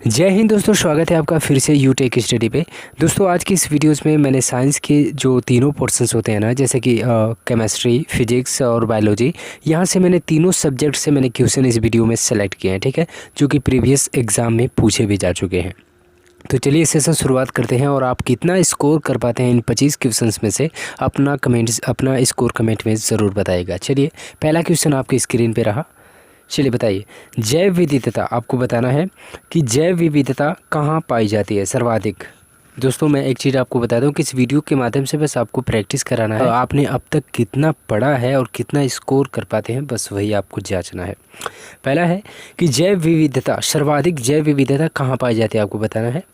जय हिंद दोस्तों, स्वागत है आपका फिर से यूटेक स्टडी पे। दोस्तों आज की इस वीडियोस में मैंने साइंस के जो तीनों पोर्शंस होते हैं ना, जैसे कि केमिस्ट्री, फिजिक्स और बायोलॉजी, यहाँ से मैंने तीनों सब्जेक्ट से मैंने क्वेश्चन इस वीडियो में सेलेक्ट किए हैं, ठीक है, जो कि प्रीवियस एग्ज़ाम में पूछे भी जा चुके हैं। तो चलिए सेशन शुरुआत करते हैं और आप कितना स्कोर कर पाते हैं इन 25 क्वेश्चंस में से अपना स्कोर कमेंट में ज़रूर बताइएगा। चलिए पहला क्वेश्चन आपकी स्क्रीन पे रहा। चलिए बताइए, जैव विविधता आपको बताना है कि जैव विविधता कहाँ पाई जाती है सर्वाधिक। दोस्तों मैं एक चीज़ आपको बता दूं कि इस वीडियो के माध्यम से बस आपको प्रैक्टिस कराना है। आपने अब तक कितना पढ़ा है और कितना स्कोर कर पाते हैं, बस वही आपको जांचना है। पहला है कि जैव विविधता, सर्वाधिक जैव विविधता कहाँ पाई जाती है, आपको बताना है।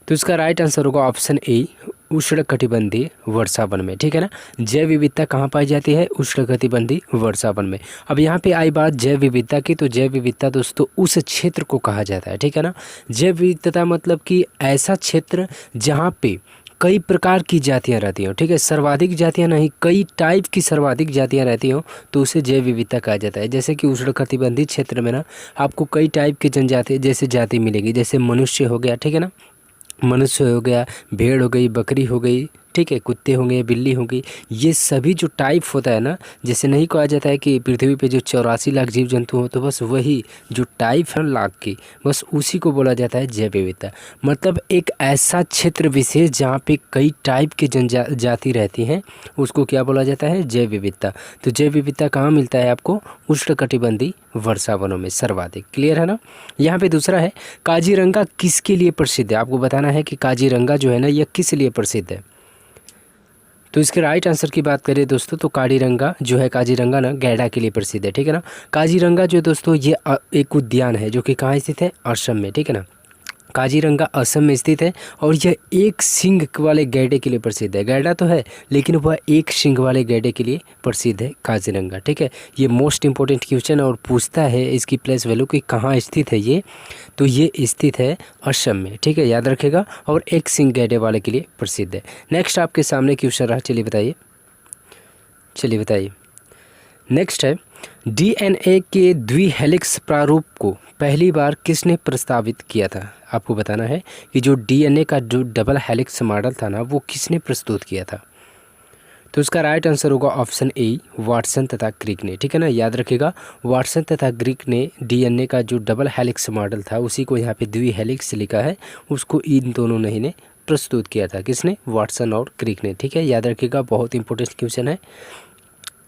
तो इसका राइट आंसर होगा ऑप्शन ए, उष्णकटिबंधीय वर्षावन में, ठीक है ना। जैव विविधता कहाँ पाई जाती है, उष्णकटिबंधीय वर्षावन में। अब यहाँ पे आई बात जैव विविधता की, तो जैव विविधता दोस्तों उस क्षेत्र को कहा जाता है, ठीक है ना। जैव विविधता मतलब कि ऐसा क्षेत्र जहाँ पे कई प्रकार की जातियाँ रहती हों, ठीक है, सर्वाधिक जातियाँ नहीं, कई टाइप की सर्वाधिक जातियाँ रहती हों, तो उसे जैव विविधता कहा जाता है। जैसे कि उष्णकटिबंधीय क्षेत्र में ना आपको कई टाइप की जनजाति जैसे जाति मिलेगी, जैसे मनुष्य हो गया, ठीक है ना, मनुष्य हो गया, भेड़ हो गई, बकरी हो गई, ठीक है, कुत्ते होंगे, बिल्ली होगी, ये सभी जो टाइप होता है ना, जैसे नहीं कहा जाता है कि पृथ्वी पे जो 84 लाख जीव जंतु हो, तो बस वही जो टाइप है लाख की, बस उसी को बोला जाता है जैव विविधता। मतलब एक ऐसा क्षेत्र विशेष जहाँ पे कई टाइप की जनजाति रहती हैं, उसको क्या बोला जाता है, जैव विविधता। तो जैव विविधता कहाँ मिलता है आपको, उष्णकटिबंधीय वर्षावनों में सर्वाधिक। क्लियर है ना। यहाँ पे दूसरा है, काजीरंगा किसके लिए प्रसिद्ध है, आपको बताना है कि काजीरंगा जो है ना, यह किस लिए प्रसिद्ध है। तो इसके राइट आंसर की बात करें दोस्तों, तो काजीरंगा जो है, काजीरंगा ना गैंडा के लिए प्रसिद्ध है, ठीक है ना। काजीरंगा जो दोस्तों ये एक उद्यान है जो कि कहाँ स्थित है, असम में, ठीक है ना। काजीरंगा असम में स्थित है और यह एक सींग वाले गैंडे के लिए प्रसिद्ध है। गैंडा तो है लेकिन वह एक सींग वाले गैंडे के लिए प्रसिद्ध है काजीरंगा, ठीक है। ये मोस्ट इंपॉर्टेंट क्वेश्चन और पूछता है इसकी प्लेस वैल्यू कि कहाँ स्थित है ये, तो ये स्थित है असम में, ठीक है, याद रखेगा, और एक सींग गैंडे वाले के लिए प्रसिद्ध है। नेक्स्ट आपके सामने क्वेश्चन रहा, चलिए बताइए। नेक्स्ट है, डीएनए के द्विहेलिक्स प्रारूप को पहली बार किसने प्रस्तावित किया था। आपको बताना है कि जो डीएनए का जो डबल हेलिक्स मॉडल था ना, वो किसने प्रस्तुत किया था। तो इसका राइट आंसर होगा ऑप्शन ए, वाटसन तथा क्रिक ने, ठीक है ना, याद रखिएगा। वाटसन तथा क्रिक ने डीएनए का जो डबल हेलिक्स मॉडल था, उसी को यहाँ पे द्विहेलिक्स लिखा है, उसको इन दोनों ने प्रस्तुत किया था। किसने, वाटसन और क्रिक ने, ठीक है, याद रखिएगा, बहुत इंपॉर्टेंट क्वेश्चन है।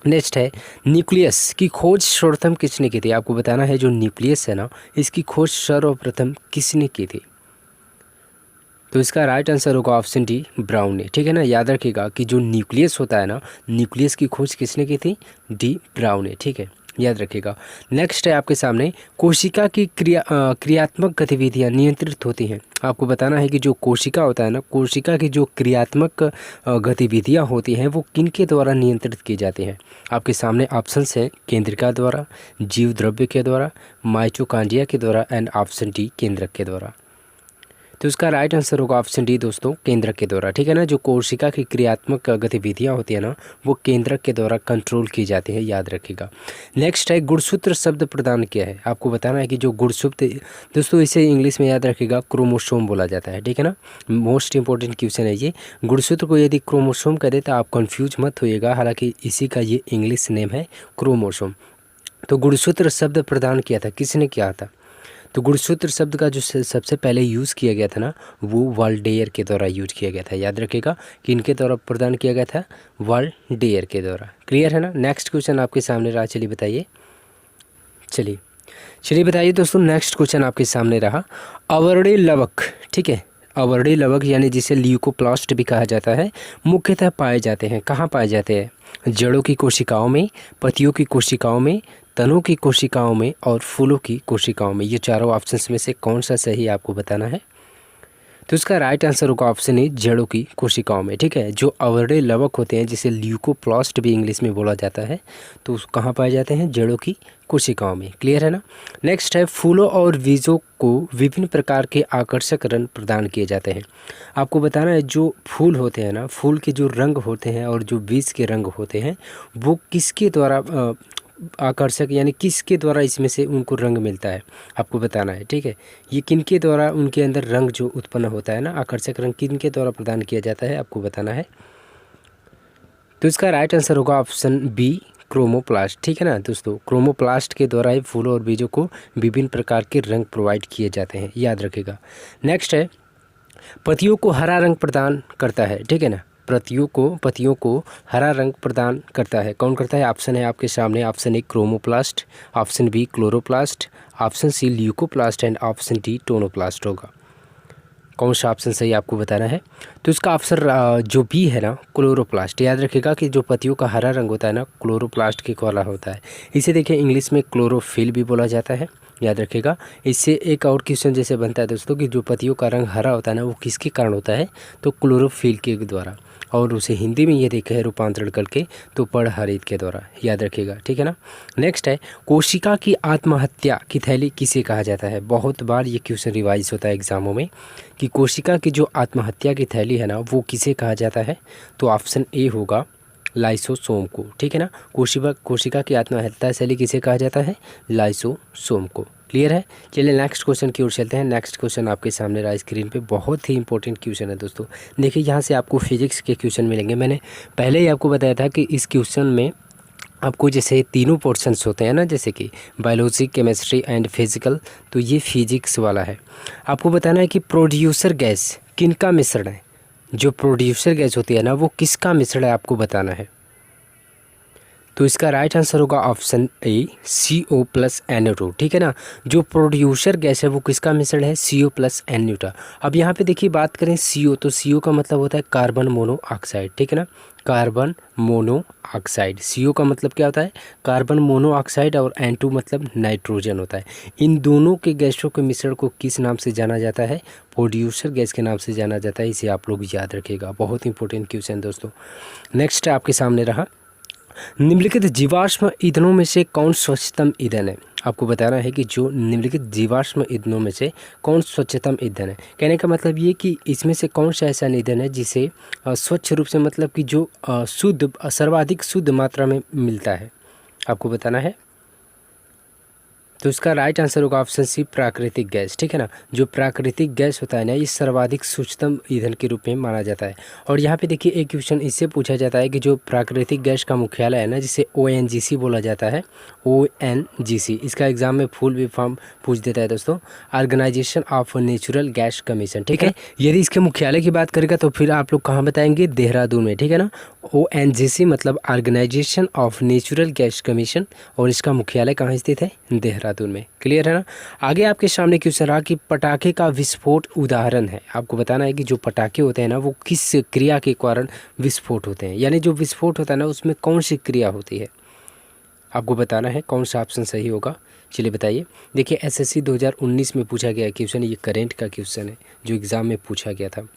नेक्स्ट है, न्यूक्लियस की खोज सर्वप्रथम किसने की थी। आपको बताना है जो न्यूक्लियस है ना, इसकी खोज सर्वप्रथम किसने की थी। तो इसका राइट आंसर होगा ऑप्शन डी, ब्राउन ने, ठीक है ना, याद रखिएगा कि जो न्यूक्लियस होता है ना, न्यूक्लियस की खोज किसने की थी, डी ब्राउन ने, ठीक है, याद रखिएगा। नेक्स्ट है आपके सामने, कोशिका की क्रियात्मक गतिविधियां नियंत्रित होती हैं। आपको बताना है कि जो कोशिका होता है ना, कोशिका की जो क्रियात्मक गतिविधियां होती हैं, वो किन के द्वारा नियंत्रित की जाती हैं। आपके सामने ऑप्शंस हैं, केंद्रिका द्वारा, जीव द्रव्य के द्वारा, माइटोकॉन्ड्रिया के द्वारा, एंड ऑप्शन डी, केंद्रक के द्वारा। तो इसका राइट आंसर होगा ऑप्शन डी दोस्तों, केंद्रक के द्वारा, ठीक है ना। जो कोशिका की क्रियात्मक गतिविधियां होती है ना, वो केंद्रक के द्वारा कंट्रोल की जाती है, याद रखिएगा। नेक्स्ट है, गुणसूत्र शब्द प्रदान किया है। आपको बताना है कि जो गुणसूत्र दोस्तों, इसे इंग्लिश में याद रखिएगा क्रोमोसोम बोला जाता है, ठीक है ना, मोस्ट इंपॉर्टेंट क्वेश्चन है ये। गुणसूत्र को यदि क्रोमोसोम कह दे तो आप कन्फ्यूज मत होइएगा, हालांकि इसी का ये इंग्लिश नेम है, क्रोमोसोम। तो गुणसूत्र शब्द प्रदान किया था, किसने किया था। तो गुणसूत्र शब्द का जो सबसे पहले यूज़ किया गया था ना, वो वाल्डेयर के द्वारा यूज किया गया था। याद रखिएगा कि इनके द्वारा प्रदान किया गया था, वाल्डेयर के द्वारा। क्लियर है ना। नेक्स्ट क्वेश्चन आपके सामने रहा, चलिए बताइए दोस्तों। नेक्स्ट क्वेश्चन आपके सामने रहा, अवर्णीय लवक, ठीक है, अवर्णीय लवक यानी जिसे ल्यूकोप्लास्ट भी कहा जाता है, मुख्यतः पाए जाते हैं, कहाँ पाए जाते हैं, जड़ों की कोशिकाओं में, पत्तियों की कोशिकाओं में, तनों की कोशिकाओं में और फूलों की कोशिकाओं में। ये चारों ऑप्शंस में से कौन सा सही आपको बताना है। तो इसका राइट आंसर होगा ऑप्शन ए, जड़ों की कोशिकाओं में, ठीक है। जो अवर्णीय लवक होते हैं, जिसे ल्यूकोप्लास्ट भी इंग्लिश में बोला जाता है, तो कहाँ पाए जाते हैं, जड़ों की कोशिकाओं में। क्लियर है ना। नेक्स्ट है, फूलों और बीजों को विभिन्न प्रकार के आकर्षक रंग प्रदान किए जाते हैं। आपको बताना है, जो फूल होते हैं ना, फूल के जो रंग होते हैं और जो बीज के रंग होते हैं, वो किसके द्वारा आकर्षक यानी किसके द्वारा इसमें से उनको रंग मिलता है आपको बताना है, ठीक है। ये किनके द्वारा उनके अंदर रंग जो उत्पन्न होता है ना, आकर्षक रंग किनके द्वारा प्रदान किया जाता है आपको बताना है। तो इसका राइट आंसर होगा ऑप्शन बी, क्रोमोप्लास्ट, ठीक है ना दोस्तों। क्रोमोप्लास्ट के द्वारा ही फूलों और बीजों को विभिन्न प्रकार के रंग प्रोवाइड किए जाते हैं, याद रखिएगा। नेक्स्ट है, पत्तियों को हरा रंग प्रदान करता है, ठीक है ना। पत्तियों को हरा रंग प्रदान करता है, कौन करता है? ऑप्शन है आपके सामने, option A chromoplast, option B chloroplast, option C leucoplast and option D tonoplast होगा। कौन सा ऑप्शन सही आपको बताना है। तो इसका ऑप्शन जो बी है ना, क्लोरोप्लास्ट। याद रखिएगा कि जो पत्तियों का हरा रंग होता है ना, क्लोरोप्लास्ट के द्वारा होता है। इसे देखिए इंग्लिश में क्लोरोफिल भी बोला जाता है, याद रखिएगा। इससे एक और क्वेश्चन जैसे बनता है दोस्तों कि जो पत्तियों का रंग हरा होता है ना, वो किसके कारण होता है? तो क्लोरोफिल के द्वारा, और उसे हिंदी में ये देखा है रूपांतरण करके तो पर्णहरित के द्वारा, याद रखिएगा, ठीक है ना। नेक्स्ट है, कोशिका की आत्महत्या की थैली किसे कहा जाता है? बहुत बार ये क्वेश्चन रिवाइज होता है एग्जामों में कि कोशिका की जो आत्महत्या की थैली है ना, वो किसे कहा जाता है? तो ऑप्शन ए होगा लाइसोसोम को, ठीक है ना। कोशिका की आत्महत्या शैली किसे कहा जाता है? लाइसोसोम को। क्लियर है। चलिए नेक्स्ट क्वेश्चन की ओर चलते हैं। नेक्स्ट क्वेश्चन आपके सामने रहा स्क्रीन पे, बहुत ही इंपॉर्टेंट क्वेश्चन है दोस्तों। देखिए यहाँ से आपको फिजिक्स के क्वेश्चन मिलेंगे। मैंने पहले ही आपको बताया था कि इस क्वेश्चन में आपको जैसे तीनों पोर्शंस होते हैं ना, जैसे कि बायोलॉजी, केमिस्ट्री एंड फिजिकल, तो ये फिजिक्स वाला है। आपको बताना है कि प्रोड्यूसर गैस किनका मिश्रण है। जो प्रोड्यूसर गैस होती है ना, वो किसका मिश्रण है आपको बताना है। तो इसका राइट आंसर होगा option A CO plus NO2, ठीक है ना। जो प्रोड्यूसर गैस है वो किसका मिश्रण है? CO plus NO2। अब यहाँ पे देखिए बात करें CO, तो CO का मतलब होता है कार्बन मोनोऑक्साइड, ठीक है ना। कार्बन मोनोऑक्साइड, CO का मतलब क्या होता है? कार्बन मोनोऑक्साइड, और N2 मतलब नाइट्रोजन होता है। इन दोनों के गैसों के मिश्रण को किस नाम से जाना जाता है? प्रोड्यूसर गैस के नाम से जाना जाता है। इसे आप लोग याद रखिएगा, बहुत इंपॉर्टेंट क्वेश्चन दोस्तों। नेक्स्ट आपके सामने रहा, निम्नलिखित जीवाश्म ईंधनों में से कौन स्वच्छतम ईंधन है? आपको बताना है कि जो निम्नलिखित जीवाश्म ईंधनों में से कौन स्वच्छतम ईंधन है। कहने का मतलब ये कि इसमें से कौन सा ऐसा ईंधन है जिसे स्वच्छ रूप से, मतलब कि जो शुद्ध, सर्वाधिक शुद्ध मात्रा में मिलता है, आपको बताना है। तो इसका राइट आंसर होगा ऑप्शन सी, प्राकृतिक गैस, ठीक है ना। जो प्राकृतिक गैस होता है ना, ये सर्वाधिक शुद्धतम ईंधन के रूप में माना जाता है। और यहाँ पे देखिए एक क्वेश्चन इससे पूछा जाता है कि जो प्राकृतिक गैस का मुख्यालय है ना, जिसे ONGC बोला जाता है, ONGC, इसका एग्जाम में फुल भी फॉर्म पूछ देता है दोस्तों, organisation of natural gas commission, ठीक है। यदि इसके मुख्यालय की बात करेगा तो फिर आप लोग कहाँ बताएंगे? देहरादून में, ठीक है ना। ONGC मतलब organisation of natural gas commission, और इसका मुख्यालय कहाँ स्थित है? देहरादून में। क्लियर है ना। आगे आपके सामने क्वेश्चन रहा कि पटाखे का विस्फोट उदाहरण है। आपको बताना है कि जो पटाखे होते हैं ना, वो किस क्रिया के कारण विस्फोट होते हैं, यानी जो विस्फोट होता है ना, उसमें कौन सी क्रिया होती है, आपको बताना है। कौन सा ऑप्शन सही होगा, चलिए बताइए। देखिए SSC 2019 में पूछा गया क्वेश्चन, ये करेंट का क्वेश्चन है जो एग्ज़ाम में पूछा गया था।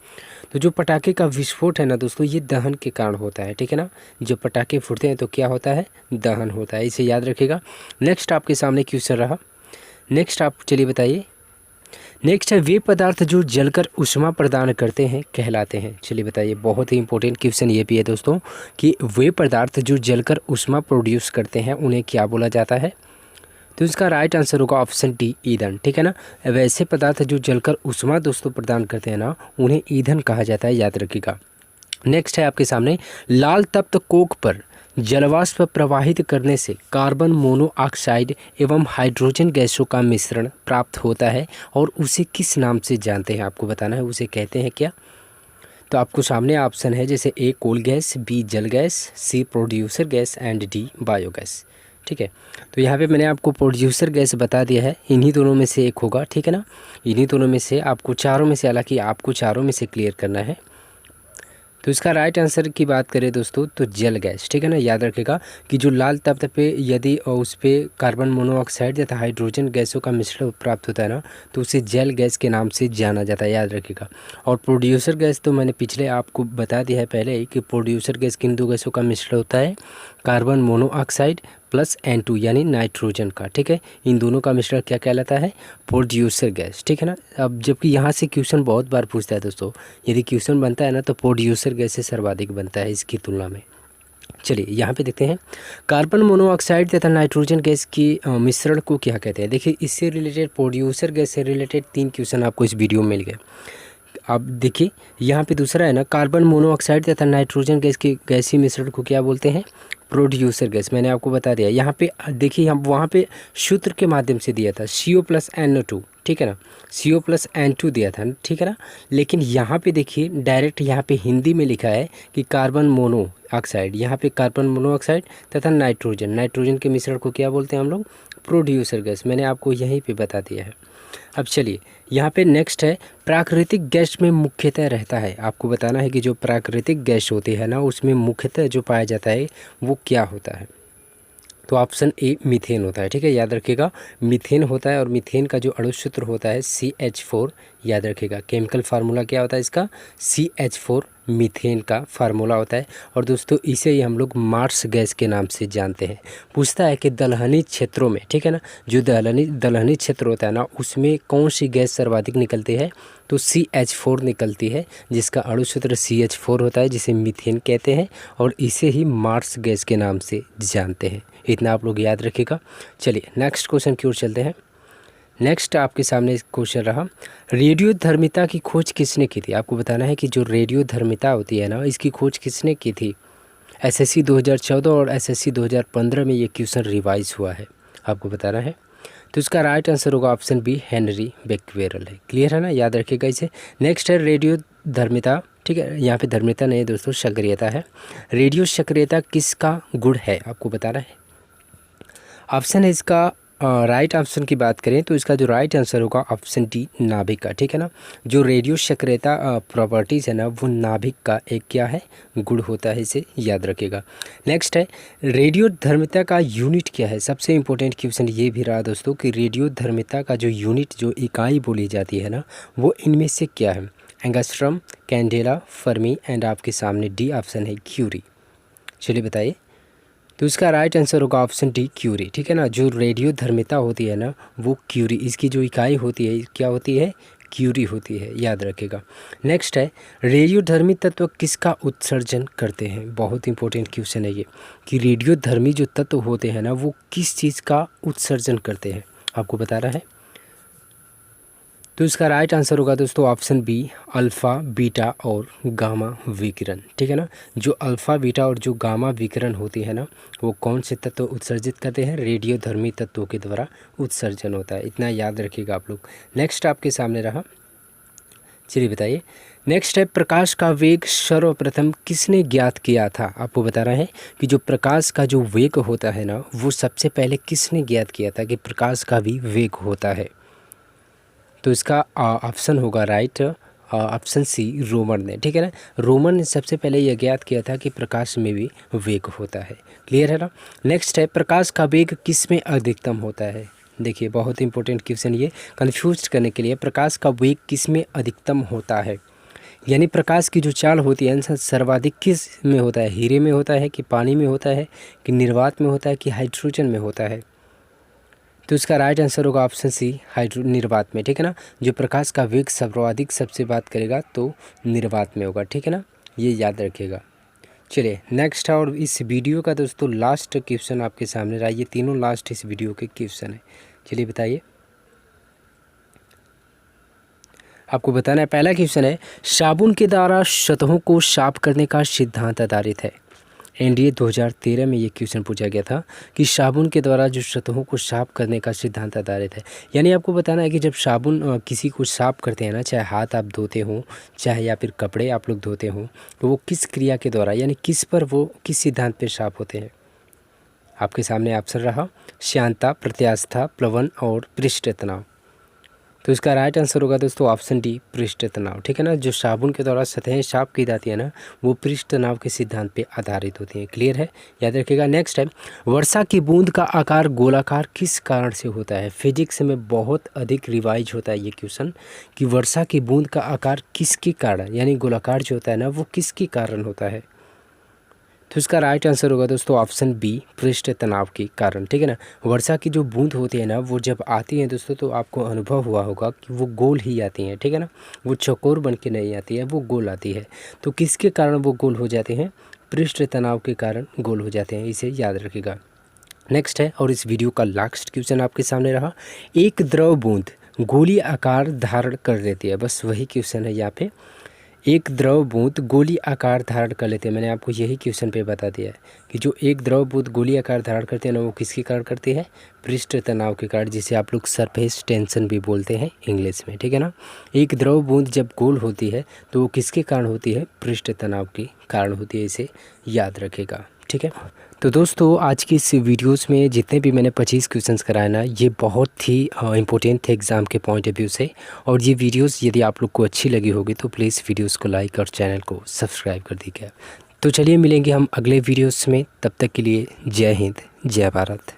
तो जो पटाखे का विस्फोट है ना दोस्तों, ये दहन के कारण होता है, ठीक है ना। जब पटाखे फूटते हैं तो क्या होता है? दहन होता है, इसे याद रखिएगा। नेक्स्ट आपके सामने क्वेश्चन रहा, नेक्स्ट आप चलिए बताइए। नेक्स्ट है, वे पदार्थ जो जलकर ऊष्मा प्रदान करते हैं कहलाते हैं। चलिए बताइए, बहुत ही इंपॉर्टेंट क्वेश्चन ये भी है दोस्तों कि वे पदार्थ जो जलकर ऊष्मा प्रोड्यूस करते हैं उन्हें क्या बोला जाता है? तो इसका राइट आंसर होगा ऑप्शन डी, ईंधन, ठीक है ना। वैसे पदार्थ जो जलकर ऊष्मा दोस्तों प्रदान करते हैं ना, उन्हें ईंधन कहा जाता है, याद रखिएगा। नेक्स्ट है आपके सामने, लाल तप्त कोक पर जलवाष्प प्रवाहित करने से कार्बन मोनोऑक्साइड एवं हाइड्रोजन गैसों का मिश्रण प्राप्त होता है, और उसे किस नाम से जानते हैं, आपको बताना है। उसे कहते हैं क्या? तो आपको सामने ऑप्शन है जैसे ए कोल गैस, बी जल gas, C producer gas and D biogas, ठीक है। तो यहाँ पे मैंने आपको प्रोड्यूसर गैस बता दिया है, इन्हीं दोनों में से एक होगा, ठीक है ना। इन्हीं दोनों में से आपको चारों में से, हालांकि आपको चारों में से क्लियर करना है। तो इसका राइट आंसर की बात करें दोस्तों तो जल गैस, ठीक है ना। याद रखेगा कि जो लाल तप्त पे यदि उस पर कार्बन मोनोऑक्साइड तथा हाइड्रोजन गैसों का मिश्रण प्राप्त होता है ना, तो उसे जल गैस के नाम से जाना जाता है, याद रखिएगा। और प्रोड्यूसर गैस तो मैंने पिछले आपको बता दिया है पहले ही कि प्रोड्यूसर गैस किन दो गैसों का मिश्रण होता है? कार्बन मोनोऑक्साइड प्लस N2 यानी नाइट्रोजन का, ठीक है। इन दोनों का मिश्रण क्या कहलाता है? प्रोड्यूसर गैस, ठीक है ना। अब जबकि यहाँ से क्वेश्चन बहुत बार पूछता है दोस्तों, यदि क्वेश्चन बनता है ना तो प्रोड्यूसर गैस से सर्वाधिक बनता है इसकी तुलना में, चलिए यहाँ पे देखते हैं कार्बन मोनोऑक्साइड तथा नाइट्रोजन गैस की मिश्रण को क्या कहते हैं। देखिए इससे रिलेटेड, प्रोड्यूसर गैस से रिलेटेड 3 क्वेश्चन आपको इस वीडियो में मिल गए। अब देखिए यहाँ पे दूसरा है ना, कार्बन मोनोऑक्साइड तथा नाइट्रोजन गैस की गैसीय मिश्रण को क्या बोलते हैं, प्रोड्यूसर गैस। मैंने आपको बता दिया। यहाँ पे देखिए हम वहाँ पे सूत्र के माध्यम से दिया था CO+NO2, ठीक है ना, CO+N2 दिया था, ठीक है ना। लेकिन यहाँ पे देखिए डायरेक्ट यहाँ पे हिंदी में लिखा है कि कार्बन मोनोऑक्साइड, यहाँ पे कार्बन मोनोऑक्साइड तथा नाइट्रोजन के मिश्रण को क्या बोलते हैं हम लोग, प्रोड्यूसर गैस। मैंने आपको यहीं पे बता दिया है। अब चलिए यहाँ पे नेक्स्ट है, प्राकृतिक गैस में मुख्यतः रहता है। आपको बताना है कि जो प्राकृतिक गैस होती है ना, उसमें मुख्यतः जो पाया जाता है वो क्या होता है। तो ऑप्शन ए मीथेन होता है, ठीक है, याद रखिएगा मीथेन होता है। और मीथेन का जो अणु सूत्र होता है CH4, याद रखिएगा। केमिकल फार्मूला क्या होता है इसका, CH4 मीथेन का फार्मूला होता है। और दोस्तों इसे ही हम लोग मार्स गैस के नाम से जानते हैं। पूछता है कि दलहनी क्षेत्रों में, ठीक है ना, जो दलहनी क्षेत्र होता है ना, उसमें कौन सी गैस सर्वाधिक निकलती है, तो CH4 निकलती है, जिसका अणु सूत्र CH4 होता है, जिसे मीथेन कहते हैं। और इसे ही मार्स गैस के नाम से जानते हैं। इतना आप लोग याद रखिएगा। चलिए नेक्स्ट क्वेश्चन की ओर चलते हैं। नेक्स्ट आपके सामने क्वेश्चन रहा, रेडियोधर्मिता की खोज किसने की थी। आपको बताना है कि जो रेडियोधर्मिता होती है ना, इसकी खोज किसने की थी। SSC 2014 और SSC 2015 में ये क्वेश्चन रिवाइज हुआ है, आपको बताना है। तो इसका राइट आंसर होगा ऑप्शन बी, हेनरी बेक्वेरेल है। क्लियर है ना, याद रखिएगा इसे। नेक्स्ट है रेडियोधर्मिता, ठीक है, यहाँ पे धर्मिता नहीं दोस्तों, सक्रियता है। रेडियो सक्रियता किसका गुण है, आपको बताना है। ऑप्शन है इसका राइट ऑप्शन की बात करें तो इसका जो राइट आंसर होगा ऑप्शन डी, नाभिक का, ठीक है ना। जो रेडियो सक्रियता प्रॉपर्टीज़ है ना, वो नाभिक का एक क्या है, गुण होता है, इसे याद रखिएगा। नेक्स्ट है, रेडियो धर्मिता का यूनिट क्या है। सबसे इंपॉर्टेंट क्वेश्चन ये भी रहा दोस्तों कि रेडियो धर्मिता का जो यूनिट, जो इकाई बोली जाती है ना, वो इनमें से क्या है। एंगस्ट्रम, कैंडेला, फर्मी एंड आपके सामने डी ऑप्शन है क्यूरी। चलिए बताइए। तो इसका राइट आंसर होगा ऑप्शन डी, क्यूरी, ठीक है ना। जो रेडियो धर्मिता होती है ना, वो क्यूरी, इसकी जो इकाई होती है क्या होती है, क्यूरी होती है, याद रखेगा। नेक्स्ट है, रेडियोधर्मी तत्व किसका उत्सर्जन करते हैं। बहुत इंपॉर्टेंट क्वेश्चन है ये कि रेडियोधर्मी जो तत्व होते हैं ना, वो किस चीज़ का उत्सर्जन करते हैं, आपको बताना है। तो इसका राइट आंसर होगा दोस्तों ऑप्शन बी, अल्फ़ा, बीटा और गामा विकिरण, ठीक है ना। जो अल्फ़ा, बीटा और जो गामा विकिरण होती है ना, वो कौन से तत्व उत्सर्जित करते हैं, रेडियोधर्मी तत्वों के द्वारा उत्सर्जन होता है। इतना याद रखिएगा आप लोग। नेक्स्ट आपके सामने रहा, चलिए बताइए। नेक्स्ट है, प्रकाश का वेग सर्वप्रथम किसने ज्ञात किया था। आपको बताना है कि जो प्रकाश का जो वेग होता है ना, वो सबसे पहले किसने ज्ञात किया था कि प्रकाश का भी वेग होता है। तो इसका ऑप्शन होगा राइट ऑप्शन सी, रोमन ने, ठीक है ना। रोमन ने सबसे पहले यह ज्ञात किया था कि प्रकाश में भी वेग होता है। क्लियर है ना। नेक्स्ट है, प्रकाश का वेग किस में अधिकतम होता है। देखिए बहुत इंपॉर्टेंट क्वेश्चन ये, कन्फ्यूज करने के लिए, प्रकाश का वेग किस में अधिकतम होता है, यानी प्रकाश की जो चाल होती है सर्वाधिक किस में होता है, हीरे में होता है कि पानी में होता है कि निर्वात में होता है कि हाइड्रोजन में होता है। तो इसका राइट आंसर होगा ऑप्शन सी, निर्वात में, ठीक है ना। जो प्रकाश का वेग सर्वाधिक सबसे बात करेगा तो निर्वात में होगा, ठीक है ना, ये याद रखिएगा। चलिए नेक्स्ट है, और इस वीडियो का दोस्तों लास्ट क्वेश्चन आपके सामने रहा। ये तीनों लास्ट इस वीडियो के क्वेश्चन है। चलिए बताइए, आपको बताना है। पहला क्वेश्चन है, साबुन के द्वारा सतहों को साफ करने का सिद्धांत आधारित है। एनडीए 2013 में ये क्वेश्चन पूछा गया था कि साबुन के द्वारा जो सतहों को साफ करने का सिद्धांत आधारित है। यानी आपको बताना है कि जब साबुन किसी को साफ करते हैं ना, चाहे हाथ आप धोते हो, चाहे या फिर कपड़े आप लोग धोते हो, तो वो किस क्रिया के द्वारा, यानी किस पर, वो किस सिद्धांत पर साफ होते हैं। आपके सामने ऑप्शन रहा, श्यानता, प्रत्यास्था, प्लवन और पृष्ठ तनाव। तो इसका राइट आंसर होगा दोस्तों ऑप्शन डी, पृष्ठ तनाव, ठीक है ना। जो साबुन के द्वारा सतहें साफ की जाती है ना, वो पृष्ठ तनाव के सिद्धांत पे आधारित होती हैं। क्लियर है, याद रखिएगा। नेक्स्ट है, वर्षा की बूंद का आकार गोलाकार किस कारण से होता है। फिजिक्स में बहुत अधिक रिवाइज होता है ये क्वेश्चन कि वर्षा की बूंद का आकार किसके कारण, यानी गोलाकार जो होता है ना, वो किसके कारण होता है। तो इसका राइट आंसर होगा दोस्तों ऑप्शन बी, पृष्ठ तनाव के कारण, ठीक है ना। वर्षा की जो बूंद होती है ना, वो जब आती हैं दोस्तों, तो आपको अनुभव हुआ होगा कि वो गोल ही आती हैं, ठीक है ना। वो चौकोर बन के नहीं आती है, वो गोल आती है। तो किसके कारण वो गोल हो जाते हैं, पृष्ठ तनाव के कारण गोल हो जाते हैं, इसे याद रखिएगा। नेक्स्ट है, और इस वीडियो का लास्ट क्वेश्चन आपके सामने रहा, एक द्रव बूंद गोली आकार धारण कर लेती है। बस वही क्वेश्चन है यहाँ पे, एक द्रव बूंद गोली आकार धारण कर लेते हैं। मैंने आपको यही क्वेश्चन पे बता दिया है कि जो एक द्रव बूंद गोली आकार धारण करते हैं ना, वो किसके कारण करती है? पृष्ठ तनाव के कारण, जिसे आप लोग सरफेस टेंशन भी बोलते हैं इंग्लिश में, ठीक है ना। एक द्रव बूंद जब गोल होती है तो वो किसके कारण होती है? पृष्ठ तनाव के कारण होती है, इसे याद रखेगा, ठीक है। तो दोस्तों आज की इस वीडियोस में जितने भी मैंने 25 क्वेश्चंस कराए ना, ये बहुत ही इंपॉर्टेंट थे एग्ज़ाम के पॉइंट ऑफ व्यू से। और ये वीडियोस यदि आप लोग को अच्छी लगी होगी तो प्लीज़ वीडियोस को लाइक और चैनल को सब्सक्राइब कर दीजिएगा। तो चलिए मिलेंगे हम अगले वीडियोस में, तब तक के लिए जय हिंद, जय भारत।